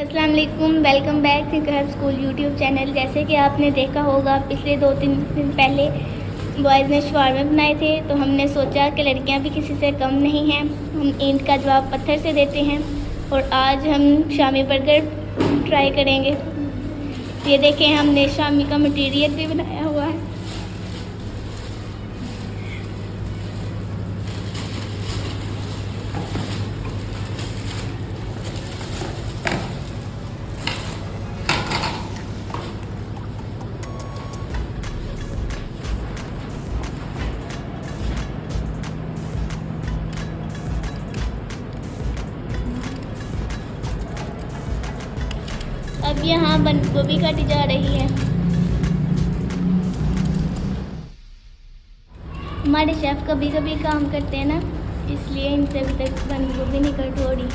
अस्सलाम वालेकुम, welcome back to कहब स्कूल यूट्यूब चैनल। जैसे कि आपने देखा होगा पिछले 2-3 दिन पहले बॉयज़ ने शवारमे बनाए थे, तो हमने सोचा कि लड़कियां भी किसी से कम नहीं हैं, हम ईंट का जवाब पत्थर से देते हैं। और आज हम शामी बर्गर ट्राई करेंगे। ये देखें, हमने शामी का मटेरियल भी बनाया हुआ है। अब यहाँ बंद गोभी काटी जा रही है। हमारे शेफ़ कभी कभी काम करते हैं ना, इसलिए इनसे अभी तक बंद गोभी नहीं कट हो रही।